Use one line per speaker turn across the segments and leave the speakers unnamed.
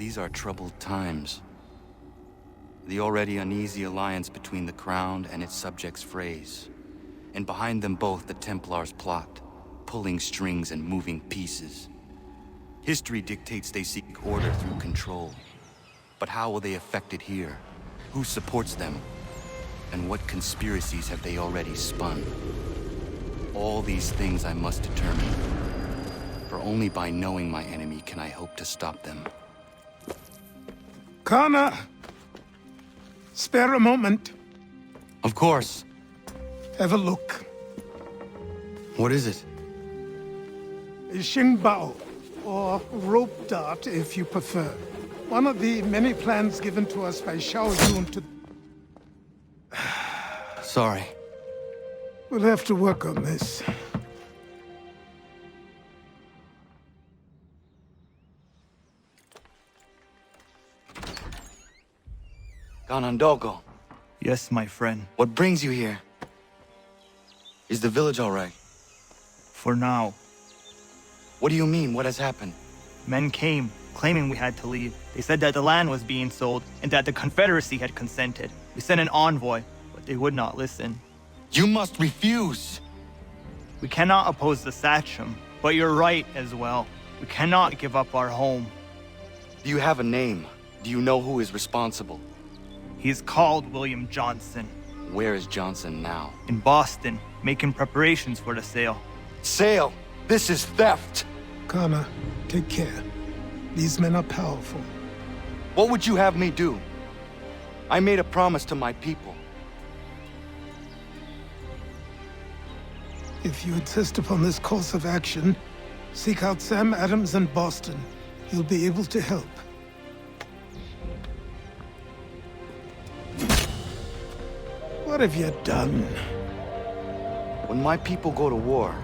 These are troubled times. The already uneasy alliance between the Crown and its subjects frays. And behind them both the Templars plot, pulling strings and moving pieces. History dictates they seek order through control. But how will they affect it here? Who supports them? And what conspiracies have they already spun? All these things I must determine. For only by knowing my enemy can I hope to stop them.
Connor! Spare a moment.
Of course.
Have a look.
What is it?
Xingbao, or rope dart if you prefer. One of the many plans given to us by Xiao Yun to...
Sorry.
We'll have to work on this.
Ganondogo,
Yes, my friend.
what brings you here? Is the village all right?
For now.
What do you mean? What has happened?
Men came, claiming we had to leave. They said that the land was being sold, and that the Confederacy had consented. We sent an envoy, but they would not listen.
You must refuse!
We cannot oppose the Sachem, but you're right as well. We cannot give up our home.
Do you have a name? Do you know who is responsible?
He is called William Johnson,
Where is Johnson now?
in Boston, making preparations for the sale.
Sale! This is theft!
Connor, take care. These men are powerful.
What would you have me do? I made a promise to my people.
If you insist upon this course of action, seek out Sam Adams in Boston. He'll be able to help. What have you done?
When my people go to war,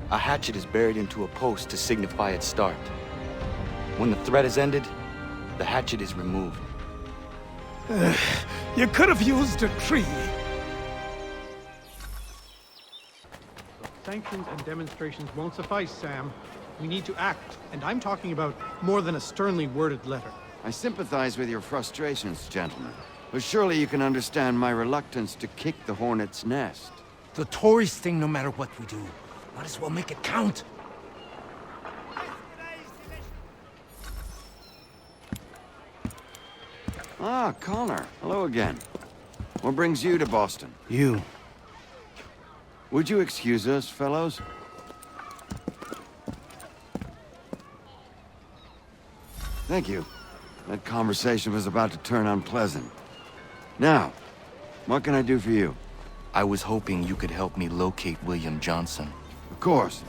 a hatchet is buried into a post to signify its start. When the threat is ended, the hatchet is removed.
You could have used a tree.
Sanctions and demonstrations won't suffice, Sam. We need to act, and I'm talking about more than a sternly worded letter.
I sympathize with your frustrations, gentlemen. But surely you can understand my reluctance to kick the hornet's nest.
The Tories thing, no matter what we do. Might as well make it count.
Ah, Connor. Hello again. What brings you to Boston?
You.
Would you excuse us, fellows? Thank you. That conversation was about to turn unpleasant. Now, what can I do for you?
I was hoping you could help me locate William Johnson.
Of course.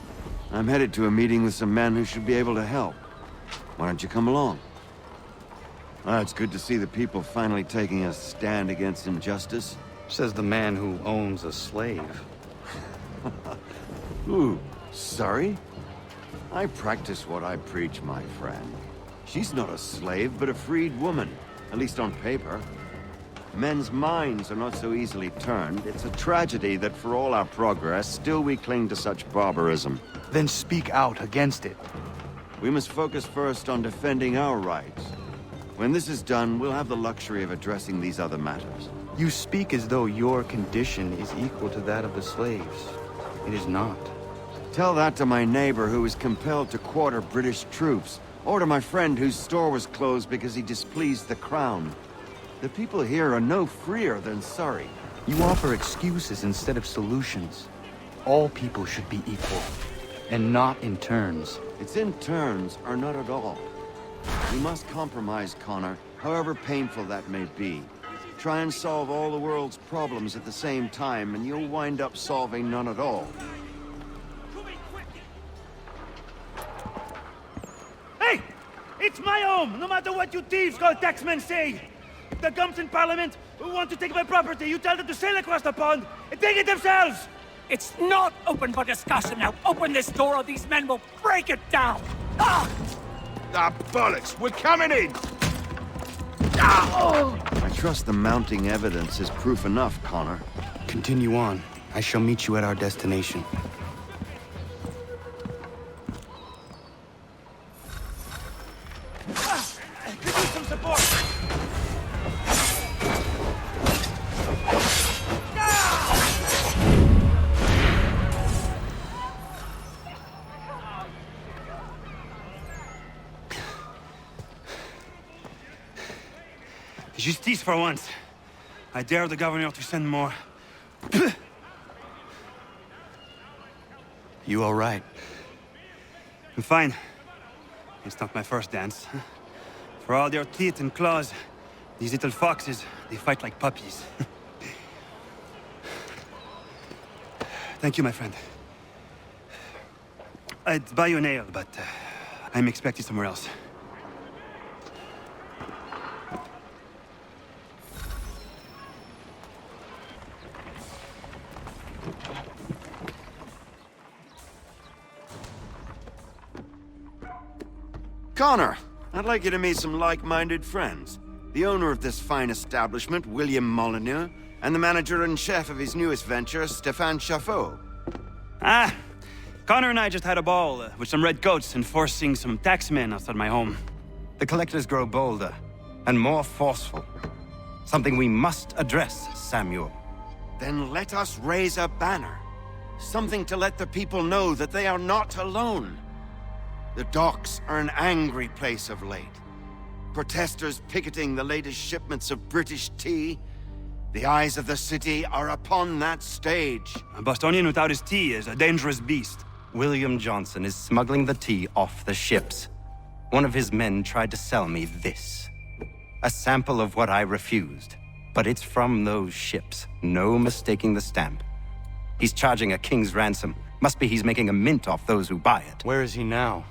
I'm headed to a meeting with some men who should be able to help. Why don't you come along? It's good to see the people finally taking a stand against injustice.
Says the man who owns a slave.
Ooh, sorry? I practice what I preach, my friend. She's not a slave, but a freed woman, at least on paper. Men's minds are not so easily turned. It's a tragedy that for all our progress, still we cling to such barbarism.
Then speak out against it.
We must focus first on defending our rights. When this is done, we'll have the luxury of addressing these other matters.
You speak as though your condition is equal to that of the slaves. It is not.
Tell that to my neighbor who was compelled to quarter British troops, or to my friend whose store was closed because he displeased the Crown. The people here are no freer than Surrey.
You offer excuses instead of solutions. All people should be equal, and not in turns.
It's in turns, or not at all. We must compromise, Connor, however painful that may be. Try and solve all the world's problems at the same time, and you'll wind up solving none at all.
Hey! It's my home, no matter what you thieves called taxmen say! The gums in Parliament who want to take my property, you tell them to sail across the pond and take it themselves!
It's not open for discussion now. Open this door or these men will break it down. Ah!
Ah, bollocks! We're coming in!
I trust the mounting evidence is proof enough, Connor.
Continue on. I shall meet you at our destination.
Justice for once. I dare the governor to send more.
You all right?
I'm fine. It's not my first dance. For all their teeth and claws, these little foxes, they fight like puppies. Thank you, my friend. I'd buy you an ale, but I'm expected somewhere else.
Connor, I'd like you to meet some like-minded friends. The owner of this fine establishment, William Molyneux, and the manager and chef of his newest venture, Stéphane Chaffeau.
Ah, Connor and I just had a ball with some red coats enforcing some taxmen outside my home.
The collectors grow bolder and more forceful. Something we must address, Samuel.
Then let us raise a banner. Something to let the people know that they are not alone. The docks are an angry place of late. Protesters picketing the latest shipments of British tea. The eyes of the city are upon that stage.
A Bostonian without his tea is a dangerous beast.
William Johnson is smuggling the tea off the ships. One of his men tried to sell me this. A sample of what I refused. But it's from those ships. No mistaking the stamp. He's charging a king's ransom. Must be he's making a mint off those who buy it.
Where is he now?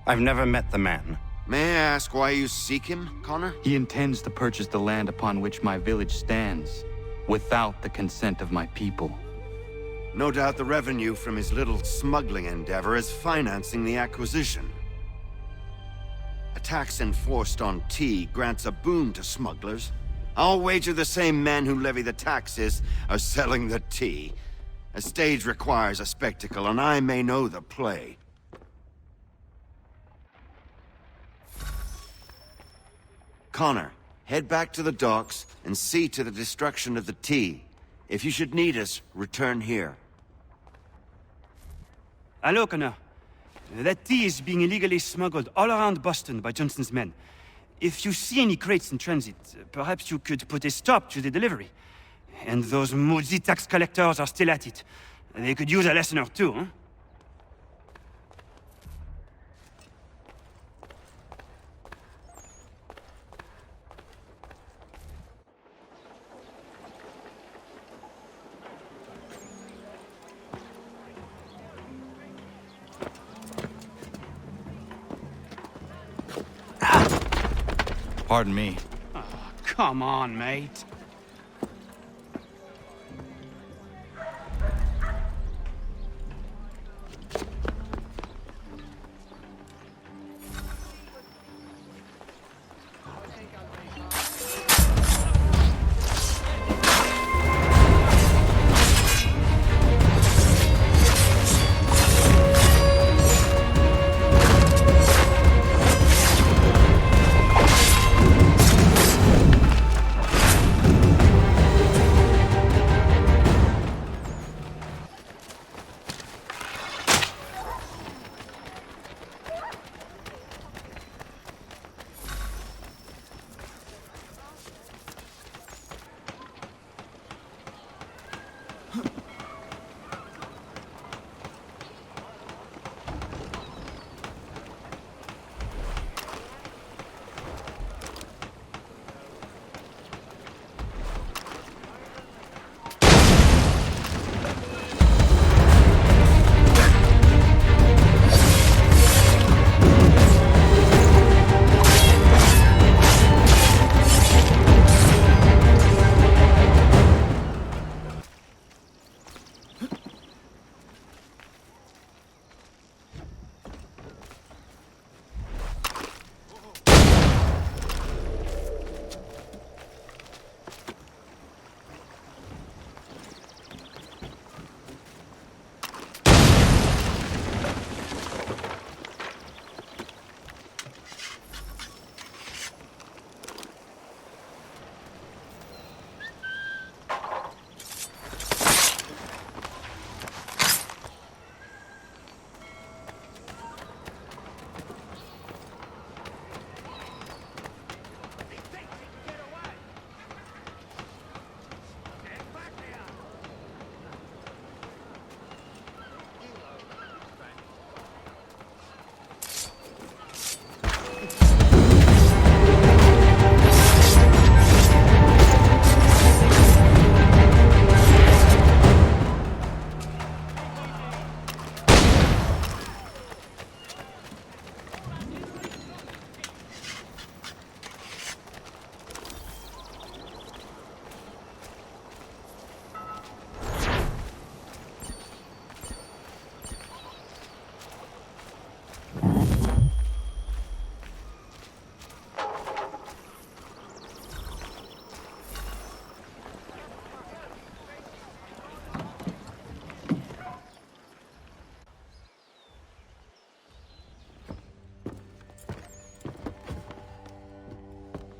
I've never met the man.
May I ask why you seek him, Connor?
He intends to purchase the land upon which my village stands, without the consent of my people.
No doubt the revenue from his little smuggling endeavor is financing the acquisition. A tax enforced on tea grants a boon to smugglers. I'll wager the same men who levy the taxes are selling the tea. A stage requires a spectacle, and I may know the play. Connor, head back to the docks and see to the destruction of the tea. If you should need us, return here.
Hello, Connor. That tea is being illegally smuggled all around Boston by Johnson's men. If you see any crates in transit, perhaps you could put a stop to the delivery. And those moody tax collectors are still at it. They could use a lesson or two, huh?
Pardon me.
Come on, mate.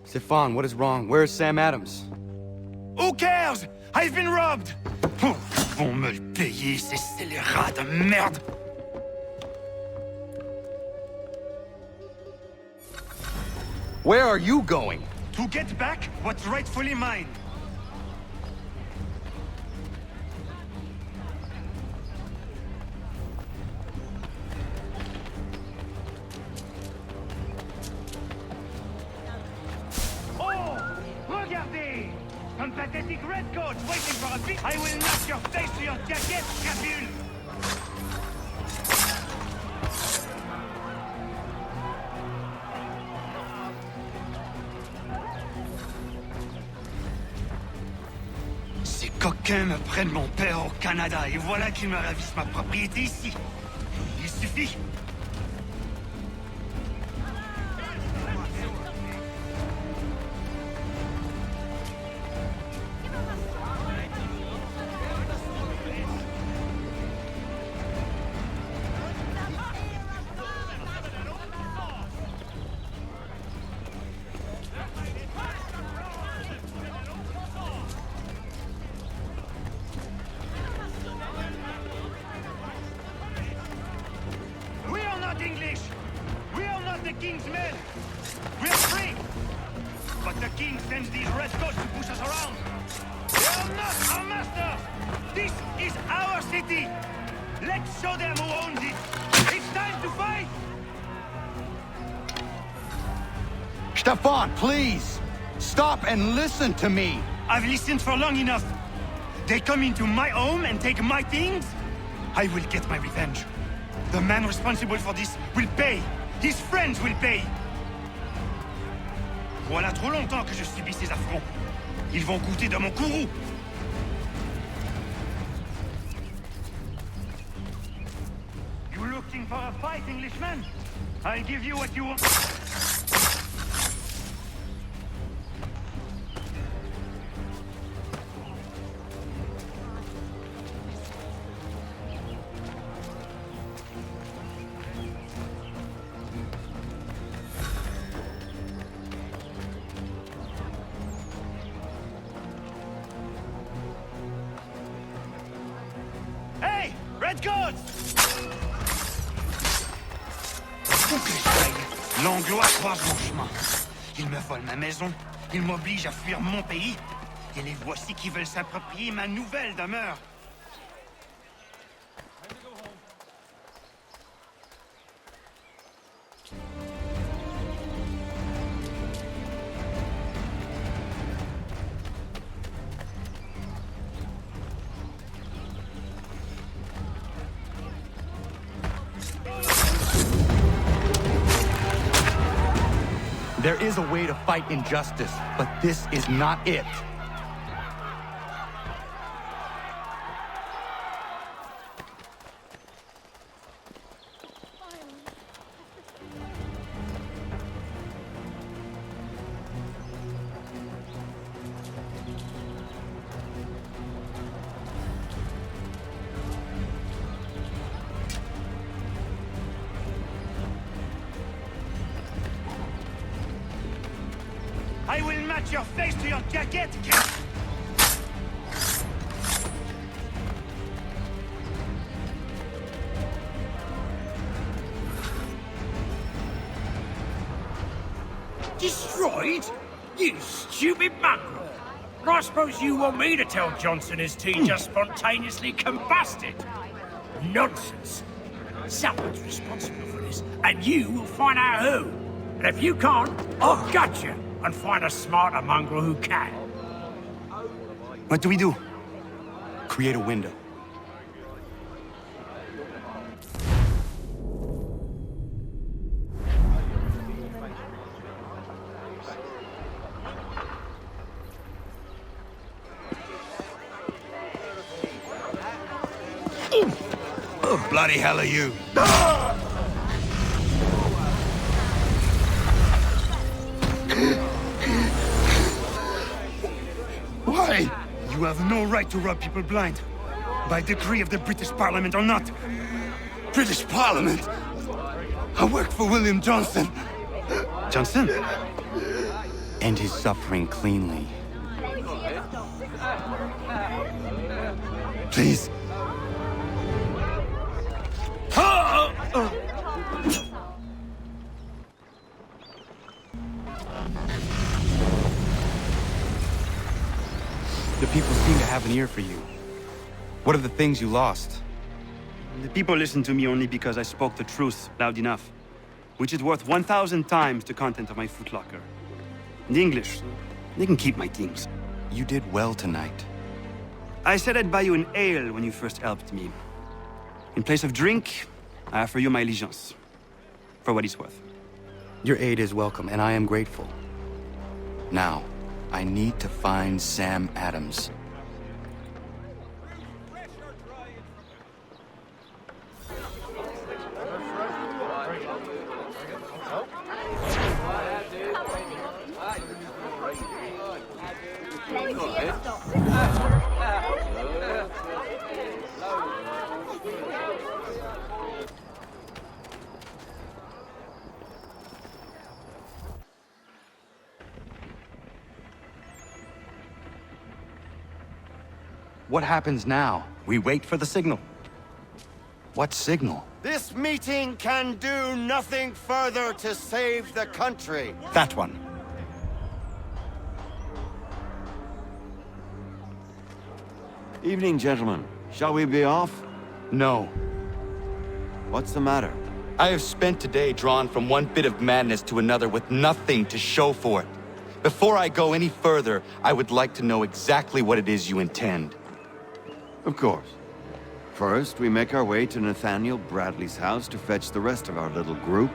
Stefan, what is wrong? Where is Sam Adams?
Who cares? I've been robbed! Oh, ils vont me le payer, ces scélérats de merde!
Where are you going?
To get back what's rightfully mine. Oh! Regardez! Some pathetic redcoats waiting for a beat! I will knock your face to your jacket, Capule! Ces coquins me prennent mon père au Canada et voilà qu'ils me ravissent ma propriété ici. Il suffit. We are not English. We are not the king's men. We are free. But the king sends these redcoats to push us around. They are not our masters. This is our city. Let's show them who owns it. It's time to fight.
Stefan, please! Stop and listen to me!
I've listened for long enough. They come into my home and take my things. I will get my revenge. The man responsible for this will pay. His friends will pay. Voilà trop longtemps que je subis ces affronts. Ils vont goûter de mon courroux. You looking for a fight, Englishman? I'll give you what you want. Hey! Redcoats! Faut que j'aille. L'Anglois croise mon chemin. Ils me volent ma maison. Ils m'obligent à fuir mon pays. Et les voici qui veulent s'approprier ma nouvelle demeure.
There is a way to fight injustice, but this is not it.
I will match your face to your jacket, kid!
Destroyed? You stupid mongrel! And I suppose you want me to tell Johnson his tea just spontaneously combusted? Nonsense! Someone's responsible for this, and you will find out who. And if you can't, I'll gut you and find a smarter mongrel who can.
What do we do?
Create a window.
Oh, bloody hell are you?
Why? You have no right to rob people blind. By decree of the British Parliament or not.
British
end his suffering cleanly. Please. The people seem to have an ear for you. What are the things you lost?
The people listen to me only because I spoke the truth loud enough, which is worth 1,000 times the content of my footlocker. In English, they can keep my things.
You did well tonight.
I said I'd buy you an ale when you first helped me. In place of drink, I offer you my allegiance. For what it's worth.
Your aid is welcome, and I am grateful. Now, I need to find Sam Adams. What happens now?
We wait for the signal.
What signal?
This meeting can do nothing further to save the country.
That one.
Evening, gentlemen. Shall we be off?
No.
What's the matter?
I have spent today drawn from one bit of madness to another with nothing to show for it. Before I go any further, I would like to know exactly what it is you intend.
Of course. First, we make our way to Nathaniel Bradley's house to fetch the rest of our little group.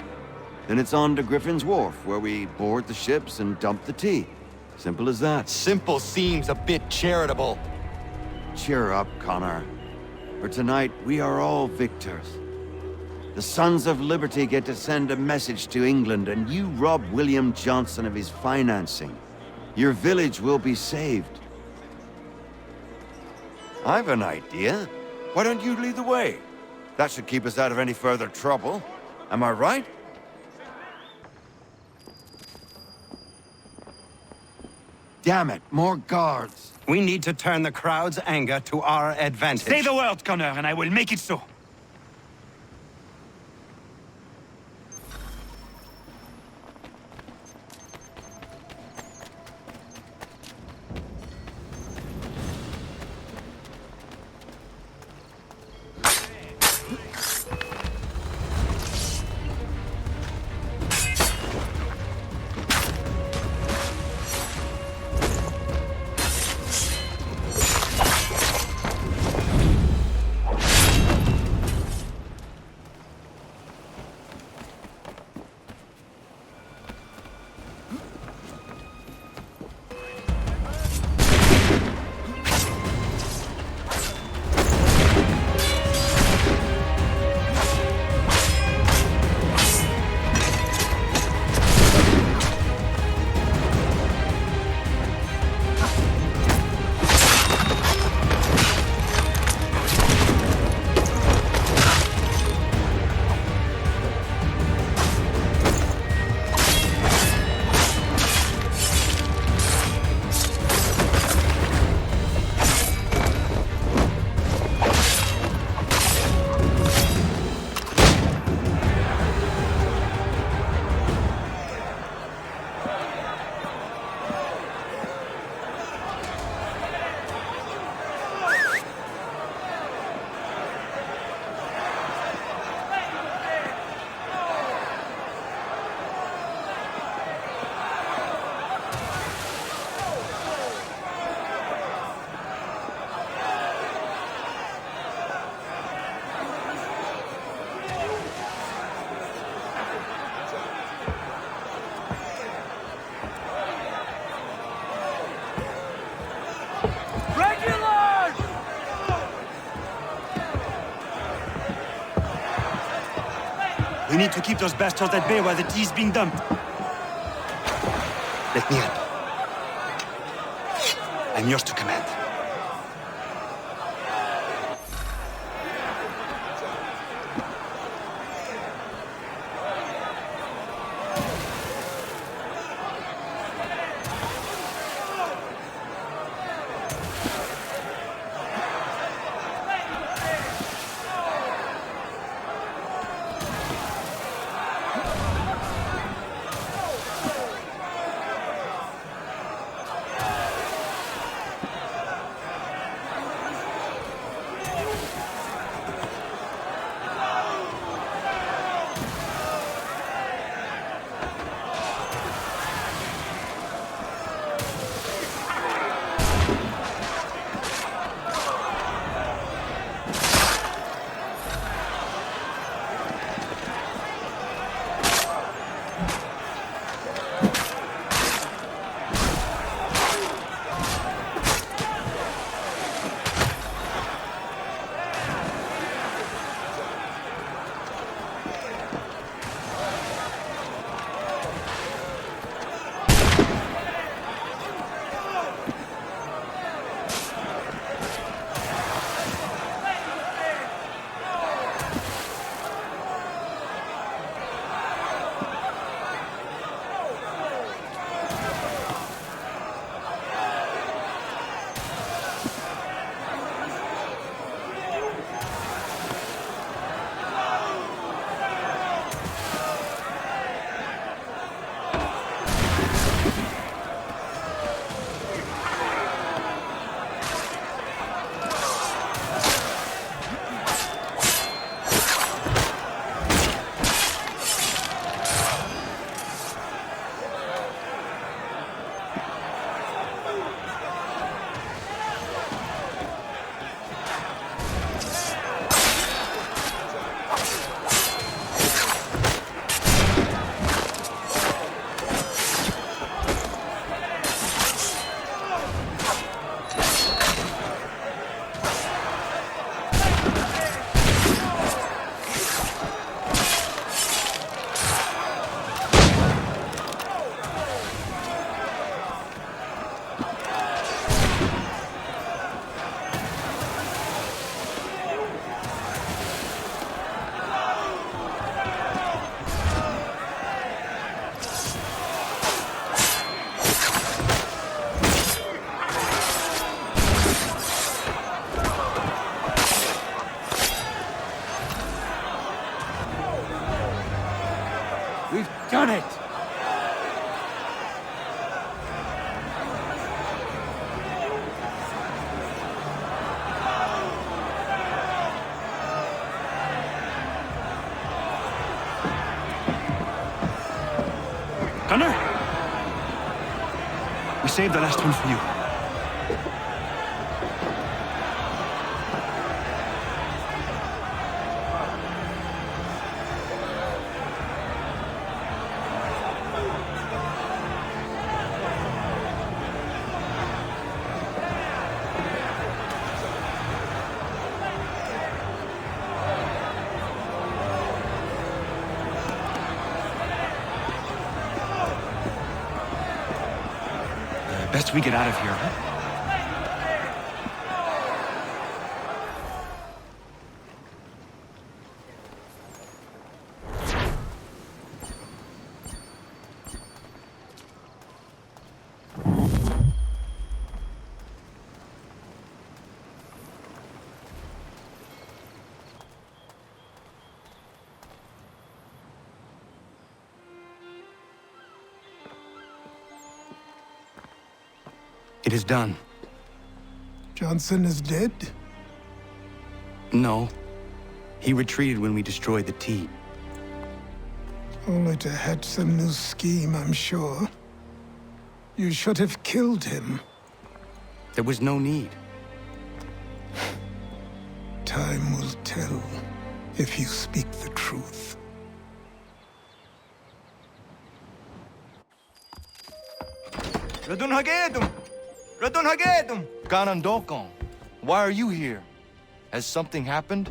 Then it's on to Griffin's Wharf, where we board the ships and dump the tea. Simple as that.
Simple seems a bit charitable.
Cheer up, Connor. For tonight, we are all victors. The Sons of Liberty get to send a message to England, and you rob William Johnson of his financing. Your village will be saved. I've an idea. Why don't you lead the way? That should keep us out of any further trouble. Am I right? Damn it, more guards.
We need to turn the crowd's anger to our advantage.
Say the word, Connor, and I will make it so. We need to keep those bastards at bay while the tea is being dumped.
Let me help. I'm yours to command.
Gunner? We saved the last one for you. Best we get out of here, huh?
It is done.
Johnson is dead?
No. He retreated when we destroyed the T.
Only to hatch some new scheme, I'm sure. You should have killed him.
There was no need.
Time will tell if you speak the truth.
Radun Hagedum! Radun Hagedum!
Ganondokon, why are you here? Has something happened?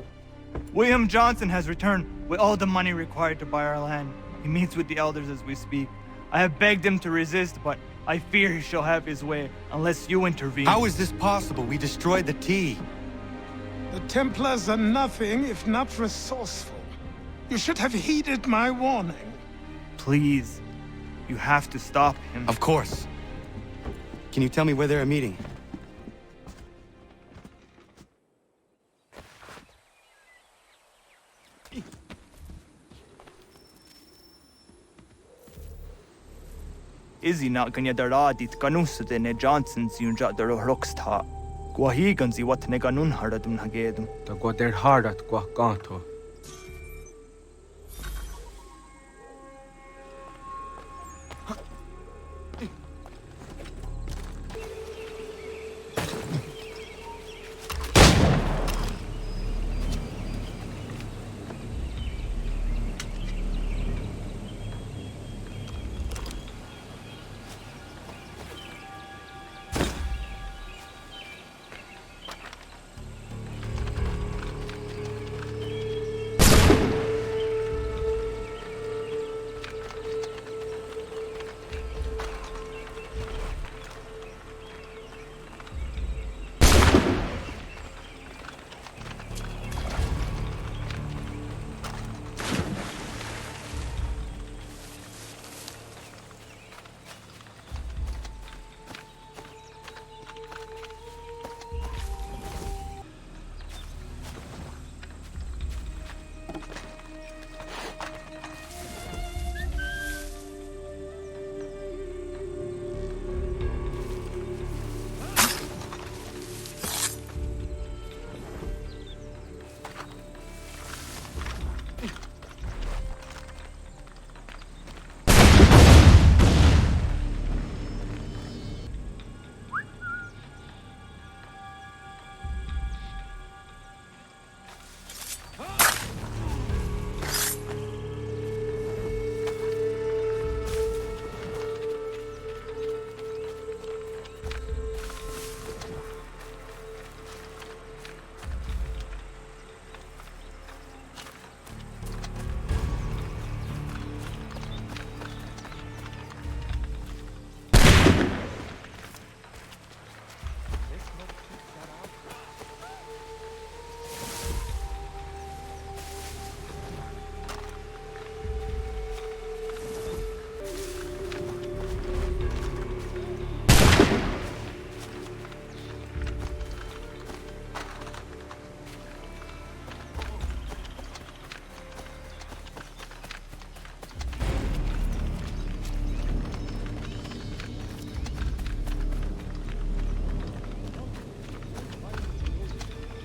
William Johnson has returned with all the money required to buy our land. He meets with the elders as we speak. I have begged him to resist, but I fear he shall have his way unless you intervene.
How is this possible? We destroyed the T.
The Templars are nothing if not resourceful. You should have heeded my warning.
Please, you have to stop him.
Of course. Can you tell me where they're meeting?
Izzy not ganya daradit kanusade ne Johnson's yunja daro rocksta. Guahiganzi what ne ganun haradum hagedum.
Ta gwader harat gwa ganto.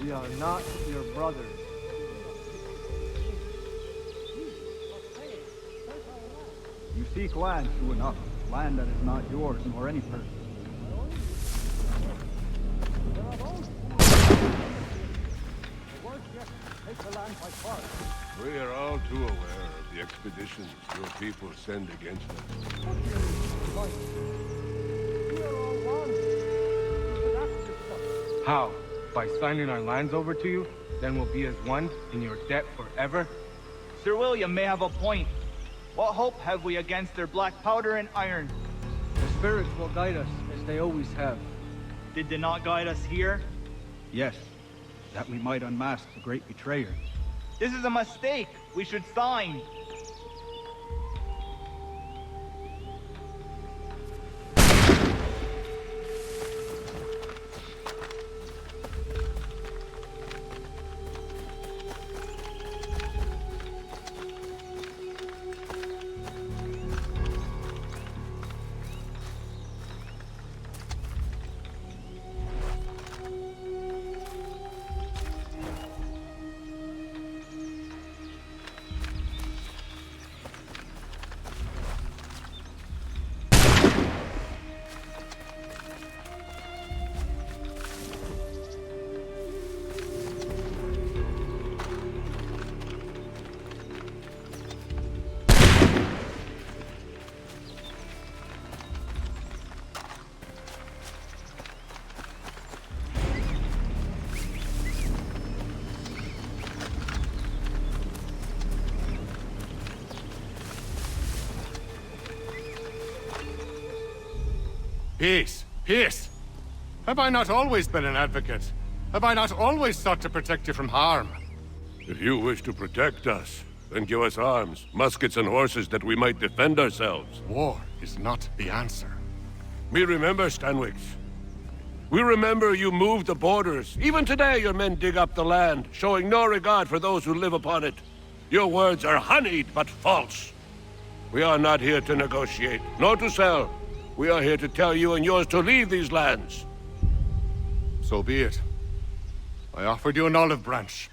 We are not your brothers. You
seek land true enough. Land that is not yours nor any person.
We are all too aware of the expeditions your people send against us.
How? By signing our lands over to you? Then we'll be as one in your debt forever?
Sir William may have a point. What hope have we against their black powder and iron?
The spirits will guide us, as they always have.
Did they not guide us here?
Yes, that we might unmask the great betrayer.
This is a mistake. We should sign.
Peace! Peace! Have I not always been an advocate? Have I not always sought to protect you from harm?
If you wish to protect us, then give us arms, muskets and horses that we might defend ourselves.
War is not the answer.
We remember, Stanwix. We remember you moved the borders. Even today your men dig up the land, showing no regard for those who live upon it. Your words are honeyed, but false. We are not here to negotiate, nor to sell. We are here to tell you and yours to leave these lands.
So be it. I offered you an olive branch,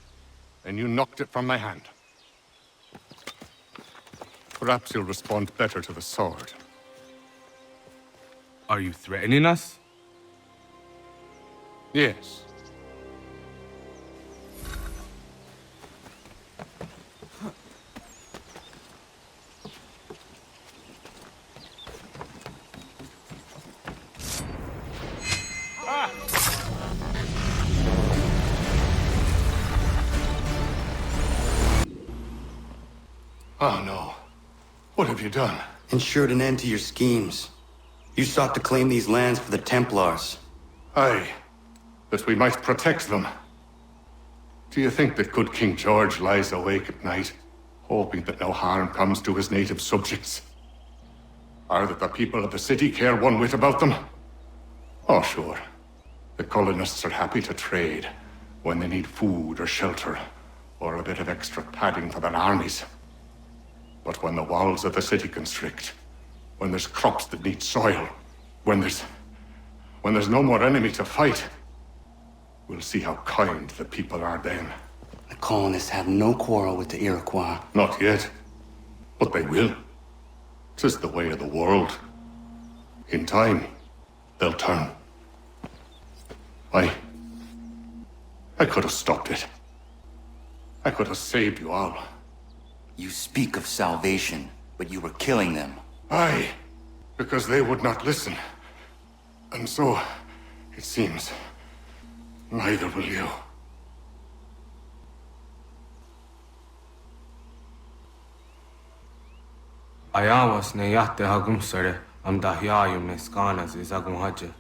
and you knocked it from my hand. Perhaps you'll respond better to the sword.
Are you threatening us?
Yes. Oh no. What have you done?
Ensured an end to your schemes. You sought to claim these lands for the Templars.
Aye. That we might protect them. Do you think that good King George lies awake at night, hoping that no harm comes to his native subjects? Or that the people of the city care one whit about them? Oh, sure. The colonists are happy to trade when they need food or shelter, or a bit of extra padding for their armies. But when the walls of the city constrict, when there's crops that need soil, when there's no more enemy to fight, we'll see how kind the people are then.
The colonists have no quarrel with the Iroquois.
Not yet, but they will. 'Tis the way of the world. In time, they'll turn. I could have stopped it. I could have saved you all.
You speak of salvation, but you were killing them.
Aye, because they would not listen. And so, it seems, neither will you.
Ayawas ne yate hagum sare am dahyayum ne skanas is agum haje.